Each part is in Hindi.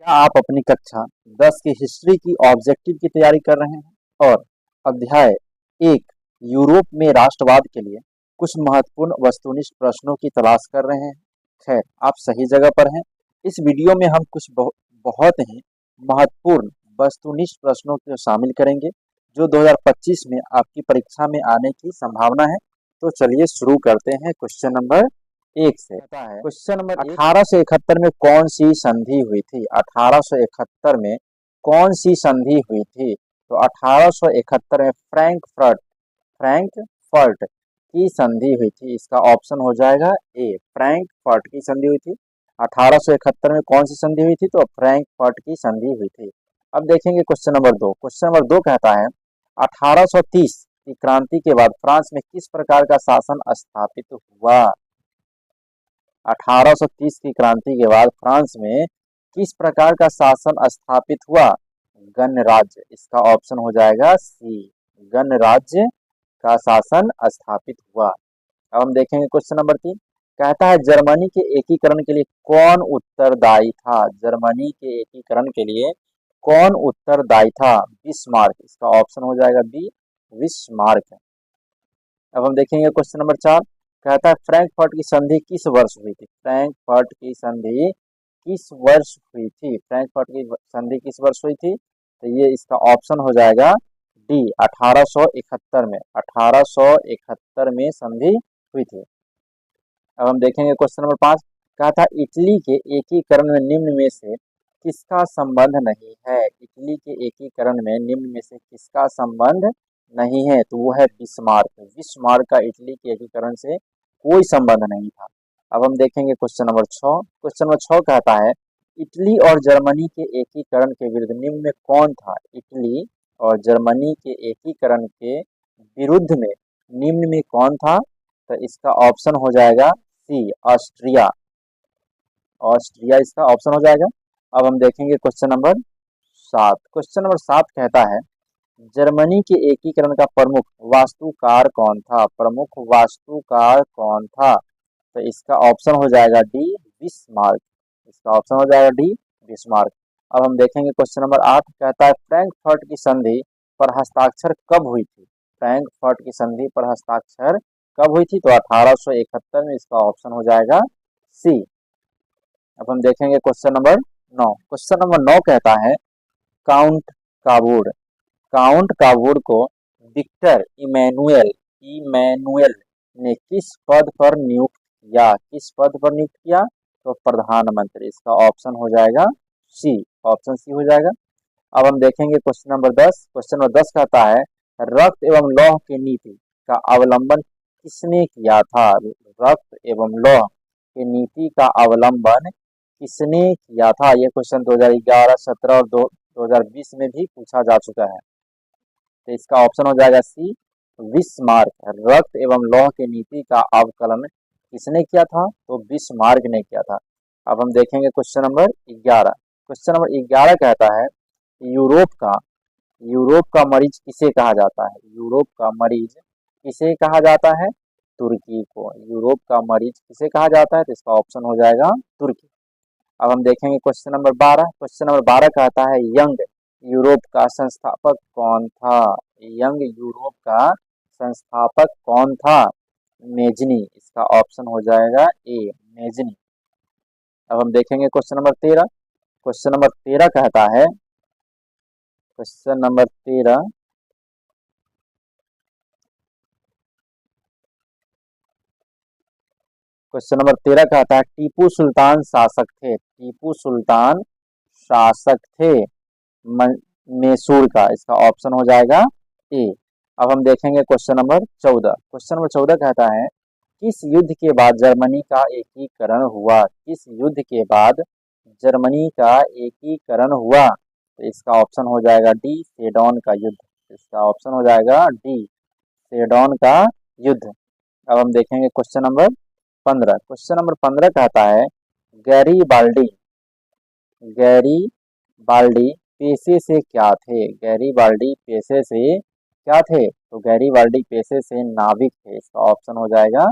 क्या आप अपनी कक्षा 10 की हिस्ट्री की ऑब्जेक्टिव की तैयारी कर रहे हैं और अध्याय 1 यूरोप में राष्ट्रवाद के लिए कुछ महत्वपूर्ण वस्तुनिष्ठ प्रश्नों की तलाश कर रहे हैं? खैर, आप सही जगह पर हैं। इस वीडियो में हम कुछ बहुत ही महत्वपूर्ण वस्तुनिष्ठ प्रश्नों को शामिल करेंगे जो 2025 में आपकी परीक्षा में आने की संभावना है। तो चलिए शुरू करते हैं क्वेश्चन नंबर 1 से। क्वेश्चन नंबर 1871 में कौन सी संधि हुई थी? 1871 में कौन सी संधि हुई थी? तो 1871 में फ्रैंकफर्ट की संधि हुई थी। इसका ऑप्शन हो जाएगा ए, फ्रैंकफर्ट की संधि हुई थी। 1871 में कौन सी संधि हुई थी? तो फ्रैंकफर्ट की संधि हुई थी। अब देखेंगे क्वेश्चन नंबर 2। क्वेश्चन नंबर 2 कहता है 1830 की क्रांति के बाद फ्रांस में किस प्रकार का शासन स्थापित हुआ? 1830 की क्रांति के बाद फ्रांस में किस प्रकार का शासन स्थापित हुआ? गणराज्य। इसका ऑप्शन हो जाएगा सी, गणराज्य का शासन स्थापित हुआ। अब हम देखेंगे क्वेश्चन नंबर 3। कहता है जर्मनी के एकीकरण के लिए कौन उत्तरदायी था? जर्मनी के एकीकरण के लिए कौन उत्तरदायी था? बिस्मार्क। इसका ऑप्शन हो जाएगा बी, बिस्मार्क। अब हम देखेंगे क्वेश्चन नंबर 4। कहता है फ्रैंकफर्ट की संधि किस वर्ष हुई थी? फ्रैंकफर्ट की संधि किस वर्ष हुई थी? फ्रैंकफर्ट की संधि किस वर्ष हुई थी? तो ये इसका ऑप्शन हो जाएगा डी, 1871 में। 1871 में संधि हुई थी। अब हम देखेंगे क्वेश्चन नंबर 5। कहा था इटली के एकीकरण में निम्न में से किसका संबंध नहीं है? इटली के एकीकरण में निम्न में से किसका संबंध नहीं है? तो वो है बिस्मार्क। बिस्मार्क का इटली के एकीकरण से कोई संबंध नहीं था। अब हम देखेंगे क्वेश्चन नंबर 6। क्वेश्चन नंबर 6 कहता है इटली और जर्मनी के एकीकरण के विरुद्ध निम्न में कौन था? इटली और जर्मनी के एकीकरण के विरुद्ध में निम्न में कौन था? तो इसका ऑप्शन हो जाएगा सी, ऑस्ट्रिया। ऑस्ट्रिया इसका ऑप्शन हो जाएगा। अब हम देखेंगे क्वेश्चन नंबर 7। क्वेश्चन नंबर 7 कहता है जर्मनी के एकीकरण का प्रमुख वास्तुकार कौन था? प्रमुख वास्तुकार कौन था? तो इसका ऑप्शन हो जाएगा डी, बिस्मार्क। इसका ऑप्शन हो जाएगा डी, बिस्मार्क। अब हम देखेंगे क्वेश्चन नंबर 8। कहता है फ्रैंकफर्ट की संधि पर हस्ताक्षर कब हुई थी? फ्रैंकफर्ट की संधि पर हस्ताक्षर कब हुई थी? तो 1871 में। इसका ऑप्शन हो जाएगा सी। अब हम देखेंगे क्वेश्चन नंबर 9। क्वेश्चन नंबर 9 कहता है काउंट काबूड, काउंट काबूड को विक्टर इमैनुएल ने किस पद पर नियुक्त किया? किस पद पर नियुक्त किया? तो प्रधानमंत्री। इसका ऑप्शन हो जाएगा सी, ऑप्शन सी हो जाएगा। अब हम देखेंगे क्वेश्चन नंबर 10। क्वेश्चन नंबर 10 कहता है रक्त एवं लौह की नीति का अवलंबन किसने किया था? रक्त एवं लौह की नीति का अवलंबन किसने किया था? ये क्वेश्चन 2011, 17 और 2020 में भी पूछा जा चुका है। तो इसका ऑप्शन हो जाएगा सी, बिस्मार्क। रक्त एवं लौह की नीति का अवकलन किसने किया था? तो बिस्मार्क ने किया था। अब हम देखेंगे क्वेश्चन नंबर 11। क्वेश्चन नंबर 11 कहता है यूरोप का मरीज किसे कहा जाता है? यूरोप का मरीज किसे कहा जाता है? तुर्की को। यूरोप का मरीज किसे कहा जाता है? तो इसका ऑप्शन हो जाएगा तुर्की। अब हम देखेंगे क्वेश्चन नंबर 12। क्वेश्चन नंबर 12 कहता है यंग यूरोप का संस्थापक कौन था? यंग यूरोप का संस्थापक कौन था? मेजनी। इसका ऑप्शन हो जाएगा ए, मेजनी। अब हम देखेंगे क्वेश्चन नंबर 13। क्वेश्चन नंबर 13 कहता है क्वेश्चन नंबर 13 क्वेश्चन नंबर 13 कहता है टीपू सुल्तान शासक थे। टीपू सुल्तान शासक थे मैसूर का। इसका ऑप्शन हो जाएगा ए। अब हम देखेंगे क्वेश्चन नंबर 14। क्वेश्चन नंबर 14 कहता है किस युद्ध के बाद जर्मनी का एकीकरण हुआ? किस युद्ध के बाद जर्मनी का एकीकरण हुआ? तो इसका ऑप्शन हो जाएगा डी, सेडोन का युद्ध। इसका ऑप्शन हो जाएगा डी, सेडोन का युद्ध। अब हम देखेंगे क्वेश्चन नंबर 15। क्वेश्चन नंबर 15 कहता है गैरीबाल्डी पेशे से क्या थे? गैरीबाल्डी पेशे से क्या थे? तो गैरीबाल्डी पेशे से नाविक थे। इसका ऑप्शन हो जाएगा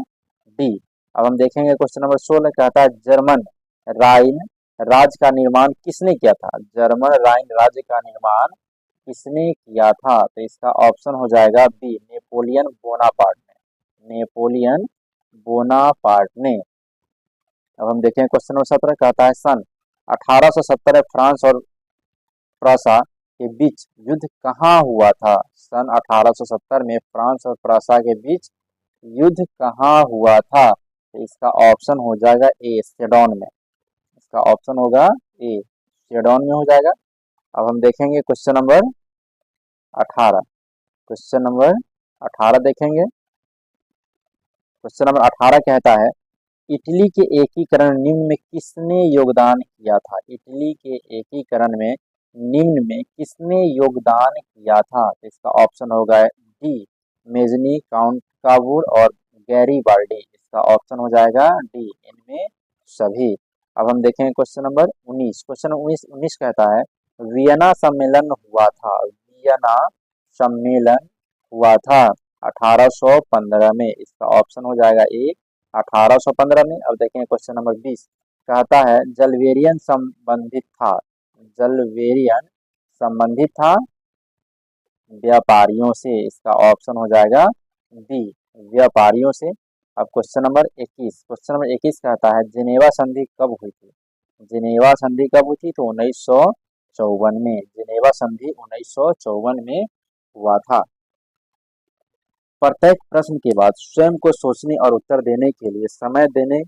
डी। अब हम देखेंगे क्वेश्चन नंबर 16 कहता है जर्मन राइन राज्य का निर्माण किसने किया था? जर्मन राइन राज्य का निर्माण किसने किया था? तो इसका ऑप्शन हो जाएगा बी, नेपोलियन बोनापार्ट ने। नेपोलियन बोनापार्ट ने। अब हम देखें क्वेश्चन नंबर 17 कहता है सन 1870 में फ्रांस और प्रासा के बीच युद्ध कहाँ हुआ था? सन 1870 में फ्रांस और प्रासा के बीच युद्ध कहाँ हुआ था? तो इसका ऑप्शन हो जाएगा ए, सेडोन में। इसका ऑप्शन होगा ए, सेडोन में हो जाएगा। अब हम देखेंगे क्वेश्चन नंबर 18। क्वेश्चन नंबर 18 देखेंगे। क्वेश्चन नंबर 18 कहता है इटली के एकीकरण निम्न में किसने योगदान किया था? इटली के एकीकरण में निम्न में किसने योगदान किया था? तो इसका ऑप्शन होगा डी, मेजनी, काउंट काबूर और गैरीबाल्डी। इसका ऑप्शन हो जाएगा डी, इनमें सभी। अब हम देखेंगे क्वेश्चन नंबर 19। क्वेश्चन 19 कहता है वियना सम्मेलन हुआ था। वियना सम्मेलन हुआ था 1815 में। इसका ऑप्शन हो जाएगा ए, 1815 में। अब देखें क्वेश्चन नंबर 20 कहता है जलवेरियन संबंधित था। जलवेरियन संबंधित था व्यापारियों से। इसका ऑप्शन हो जाएगा बी, व्यापारियों से। अब क्वेश्चन नंबर 21। क्वेश्चन नंबर 21 कहता है जिनेवा संधि कब हुई थी? जिनेवा संधि कब हुई थी? तो 1954 में। जिनेवा संधि 1954 में हुआ था। प्रत्येक प्रश्न के बाद स्वयं को सोचने और उत्तर देने के लिए समय देने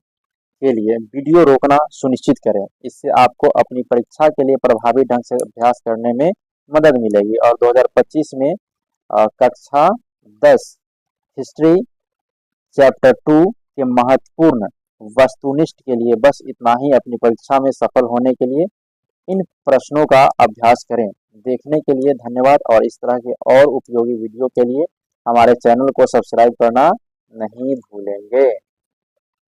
के लिए वीडियो रोकना सुनिश्चित करें। इससे आपको अपनी परीक्षा के लिए प्रभावी ढंग से अभ्यास करने में मदद मिलेगी। और 2025 में कक्षा 10 हिस्ट्री चैप्टर 2 के महत्वपूर्ण वस्तुनिष्ठ के लिए बस इतना ही। अपनी परीक्षा में सफल होने के लिए इन प्रश्नों का अभ्यास करें। देखने के लिए धन्यवाद और इस तरह के और उपयोगी वीडियो के लिए हमारे चैनल को सब्सक्राइब करना नहीं भूलेंगे।